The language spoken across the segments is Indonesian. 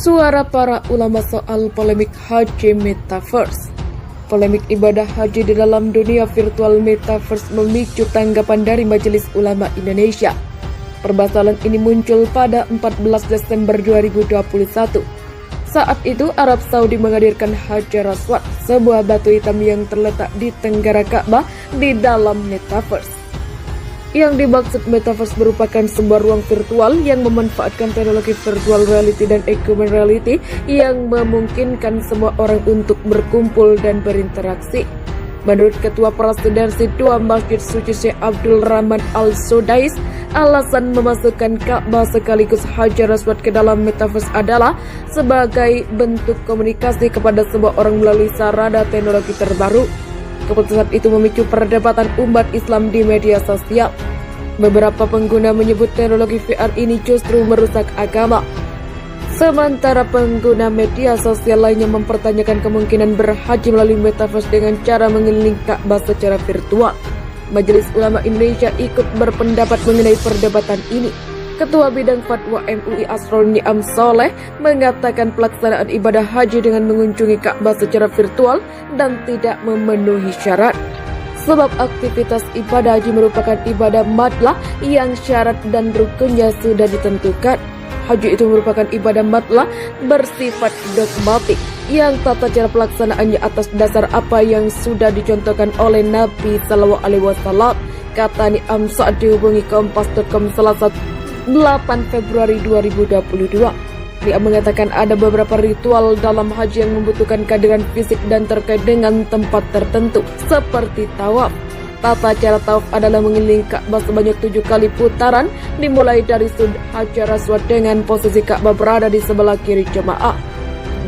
Suara para ulama soal polemik haji metaverse. Polemik ibadah haji di dalam dunia virtual metaverse memicu tanggapan dari Majelis Ulama Indonesia. Permasalahan ini muncul pada 14 Desember 2021. Saat itu Arab Saudi menghadirkan Hajar Aswad, sebuah batu hitam yang terletak di tenggara Ka'bah di dalam metaverse. Yang dimaksud metaverse merupakan sebuah ruang virtual yang memanfaatkan teknologi virtual reality dan augmented reality yang memungkinkan semua orang untuk berkumpul dan berinteraksi. Menurut Ketua Presidensi Dua Masjid Suci Syekh Abdul Rahman Al-Sudais, alasan memasukkan Ka'bah sekaligus Hajar Aswad ke dalam metaverse adalah sebagai bentuk komunikasi kepada semua orang melalui sarana teknologi terbaru. Keputusan itu memicu perdebatan umat Islam di media sosial. Beberapa pengguna menyebut teknologi VR ini justru merusak agama. Sementara pengguna media sosial lainnya mempertanyakan kemungkinan berhaji melalui metaverse dengan cara mengelilingi Ka'bah secara virtual. Majelis Ulama Indonesia ikut berpendapat mengenai perdebatan ini. Ketua Bidang Fatwa MUI Asrul Ni'am Soleh mengatakan pelaksanaan ibadah haji dengan mengunjungi Ka'bah secara virtual dan tidak memenuhi syarat. Sebab aktivitas ibadah haji merupakan ibadah matlah yang syarat dan rukunnya sudah ditentukan. Haji itu merupakan ibadah matlah bersifat dogmatik yang tata cara pelaksanaannya atas dasar apa yang sudah dicontohkan oleh Nabi SAW. Kata Ni'am saat dihubungi Kompas.com Selasa 8 Februari 2022. Dia mengatakan ada beberapa ritual dalam haji yang membutuhkan kehadiran fisik dan terkait dengan tempat tertentu seperti tawaf. Tata cara tawaf adalah mengelilingi Ka'bah sebanyak 7 kali putaran dimulai dari sudut Hajar Aswad dengan posisi Ka'bah berada di sebelah kiri jemaah.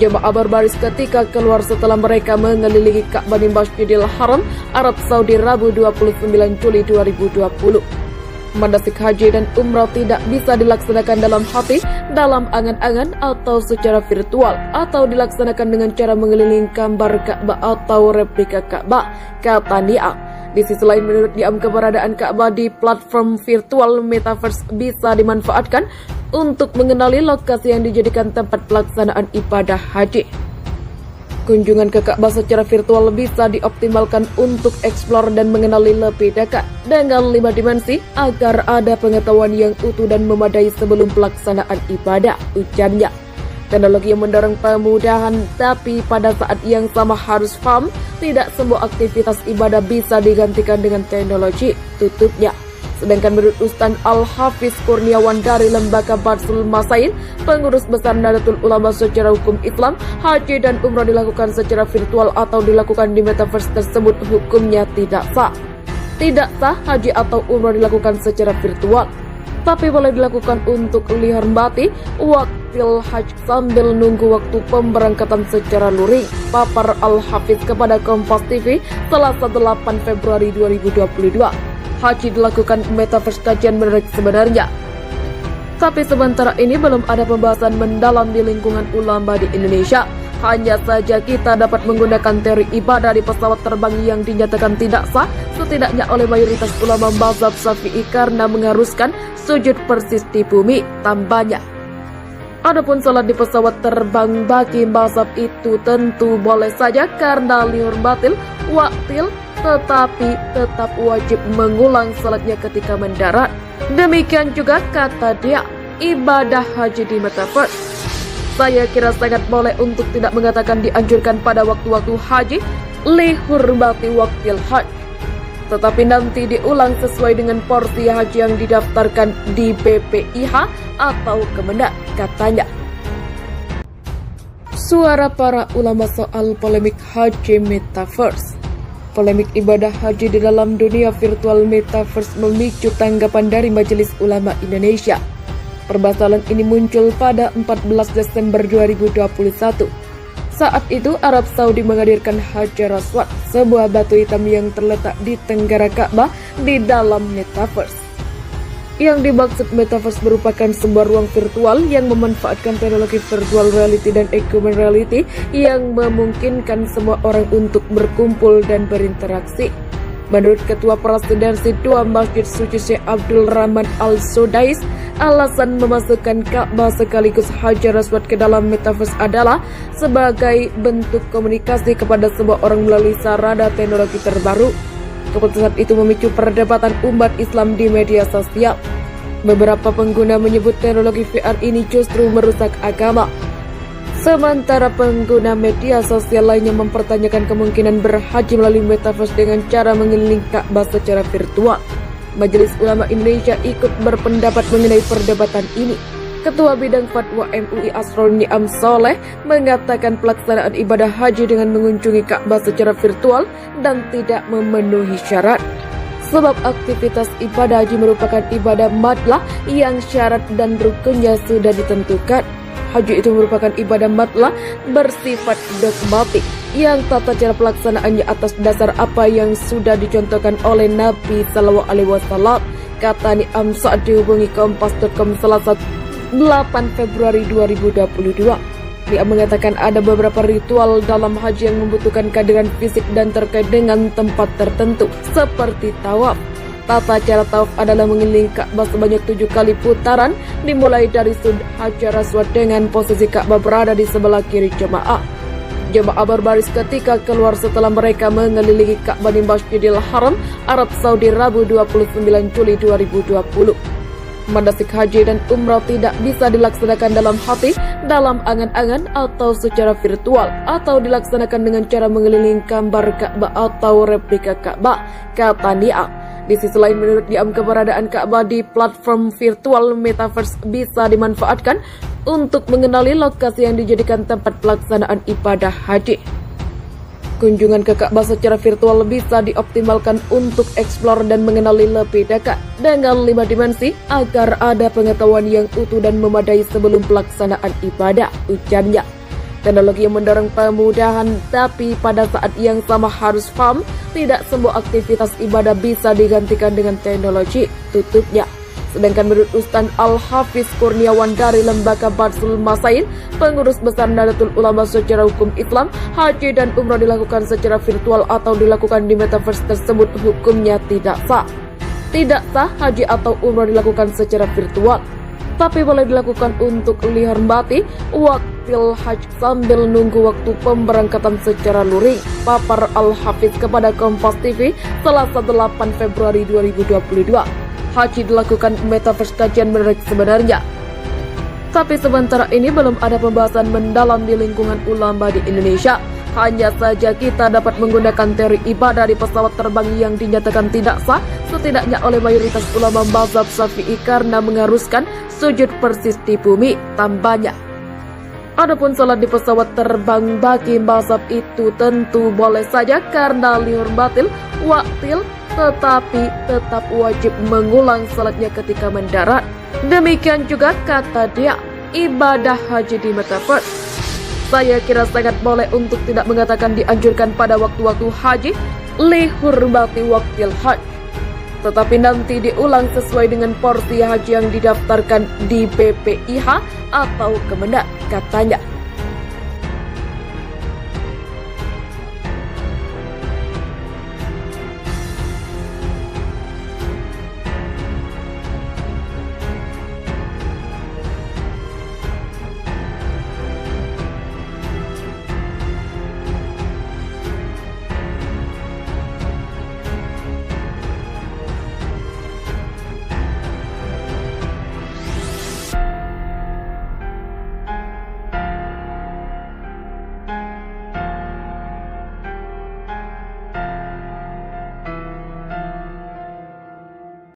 Jemaah berbaris ketika keluar setelah mereka mengelilingi Ka'bah di Masjidil Haram, Arab Saudi Rabu 29 Juli 2020. Manasik haji dan umrah tidak bisa dilaksanakan dalam hati, dalam angan-angan, atau secara virtual, atau dilaksanakan dengan cara mengelilingi gambar Ka'bah atau replika Ka'bah, kata Ni'am. Di sisi lain, menurut Ni'am, keberadaan Ka'bah di platform virtual metaverse bisa dimanfaatkan untuk mengenali lokasi yang dijadikan tempat pelaksanaan ibadah haji. Kunjungan ke Ka'bah secara virtual bisa dioptimalkan untuk eksplor dan mengenali lebih dekat dengan 5 dimensi agar ada pengetahuan yang utuh dan memadai sebelum pelaksanaan ibadah, ujarnya. Teknologi yang mendorong pemudahan, tapi pada saat yang sama harus paham, tidak semua aktivitas ibadah bisa digantikan dengan teknologi, tutupnya. Sedangkan menurut Ustaz Al-Hafiz Kurniawan dari Lembaga Badsul Masail, pengurus besar Nahdlatul Ulama secara hukum Islam, haji dan umrah dilakukan secara virtual atau dilakukan di metaverse tersebut hukumnya tidak sah. Tidak sah haji atau umrah dilakukan secara virtual, tapi boleh dilakukan untuk dihormati waktil haji sambil nunggu waktu pemberangkatan secara luring, papar Al-Hafiz kepada Kompas TV Selasa 8 Februari 2022. Haji dilakukan metaverse kajian menarik sebenarnya. Tapi sementara ini belum ada pembahasan mendalam di lingkungan ulama di Indonesia. Hanya saja kita dapat menggunakan teori ibadah di pesawat terbang yang dinyatakan tidak sah, setidaknya oleh mayoritas ulama mazhab Syafi'i karena mengharuskan sujud persis di bumi, tambahnya. Adapun salat di pesawat terbang bagi mazhab itu tentu boleh saja karena dihormatil waktil, tetapi tetap wajib mengulang salatnya ketika mendarat. Demikian juga kata dia, ibadah haji di metaverse. Saya kira sangat boleh untuk tidak mengatakan dianjurkan pada waktu-waktu haji, lihurmati waktil haji. Tetapi nanti diulang sesuai dengan porsi haji yang didaftarkan di BPIH atau Kemendak, katanya. Suara para ulama soal polemik haji metaverse. Polemik ibadah haji di dalam dunia virtual metaverse memicu tanggapan dari Majelis Ulama Indonesia. Permasalahan ini muncul pada 14 Desember 2021. Saat itu Arab Saudi menghadirkan Hajar Aswad, sebuah batu hitam yang terletak di tenggara Ka'bah di dalam metaverse. Yang dimaksud metaverse merupakan sebuah ruang virtual yang memanfaatkan teknologi virtual reality dan augmented reality yang memungkinkan semua orang untuk berkumpul dan berinteraksi. Menurut Ketua Presidensi Dua Masjid Suci Syekh Abdul Rahman Al-Sudais, alasan memasukkan Ka'bah sekaligus Hajar Aswad ke dalam metaverse adalah sebagai bentuk komunikasi kepada semua orang melalui sarana teknologi terbaru. Keputusan itu memicu perdebatan umat Islam di media sosial. Beberapa pengguna menyebut teknologi VR ini justru merusak agama. Sementara pengguna media sosial lainnya mempertanyakan kemungkinan berhaji melalui metaverse dengan cara mengelilingi Ka'bah secara virtual. Majelis Ulama Indonesia ikut berpendapat mengenai perdebatan ini. Ketua Bidang Fatwa MUI Asrul Ni'am Soleh mengatakan pelaksanaan ibadah haji dengan mengunjungi Ka'bah secara virtual dan tidak memenuhi syarat. Sebab aktivitas ibadah haji merupakan ibadah matlah yang syarat dan rukunnya sudah ditentukan. Haji itu merupakan ibadah matlah bersifat dogmatik yang tata cara pelaksanaannya atas dasar apa yang sudah dicontohkan oleh Nabi Sallallahu Alaihi Wasallam, kata Ni'am saat dihubungi Kompas.com Selasa 8 Februari 2022. Dia mengatakan ada beberapa ritual dalam haji yang membutuhkan kehadiran fisik dan terkait dengan tempat tertentu seperti tawaf. Tata cara tawaf adalah mengelilingi Ka'bah sebanyak 7 kali putaran, dimulai dari sudut Hajar Aswad dengan posisi Ka'bah berada di sebelah kiri jemaah. Jemaah berbaris ketika keluar setelah mereka mengelilingi Ka'bah di Masjidil Haram, Arab Saudi, Rabu 29 Juli 2020. Manasik haji dan umrah tidak bisa dilaksanakan dalam hati, dalam angan-angan, atau secara virtual, atau dilaksanakan dengan cara mengelilingi gambar Ka'bah atau replika Ka'bah, kata Ni'am. Di sisi lain, menurut Ni'am, keberadaan Ka'bah di platform virtual metaverse bisa dimanfaatkan untuk mengenali lokasi yang dijadikan tempat pelaksanaan ibadah haji. Kunjungan ke Ka'bah secara virtual bisa dioptimalkan untuk eksplor dan mengenali lebih dekat dengan 5 dimensi agar ada pengetahuan yang utuh dan memadai sebelum pelaksanaan ibadah, ujarnya. Teknologi yang mendorong kemudahan, tapi pada saat yang sama harus paham, tidak semua aktivitas ibadah bisa digantikan dengan teknologi, tutupnya. Sedangkan menurut Ustaz Al-Hafiz Kurniawan dari Lembaga Badsul Masail, pengurus besar Nahdlatul Ulama secara hukum Islam, haji dan umrah dilakukan secara virtual atau dilakukan di metaverse tersebut hukumnya tidak sah. Tidak sah haji atau umrah dilakukan secara virtual, tapi boleh dilakukan untuk dihormati waktil haji sambil nunggu waktu pemberangkatan secara luring, papar Al-Hafiz kepada Kompas TV Selasa 8 Februari 2022. Haji dilakukan metaverse, kajian menarik sebenarnya. Tapi sementara ini belum ada pembahasan mendalam di lingkungan ulama di Indonesia. Hanya saja kita dapat menggunakan teori ibadah di pesawat terbang yang dinyatakan tidak sah, setidaknya oleh mayoritas ulama mazhab Syafi'i karena mengharuskan sujud persis di bumi, tambahnya. Adapun salat di pesawat terbang bagi mazhab itu tentu boleh saja karena liur batil, waktil, tetapi tetap wajib mengulang salatnya ketika mendarat. Demikian juga kata dia, ibadah haji di metaverse. Saya kira sangat boleh untuk tidak mengatakan dianjurkan pada waktu-waktu haji, lihurmati waktil haji, tetapi nanti diulang sesuai dengan porsi haji yang didaftarkan di BPIH atau Kemendak, katanya.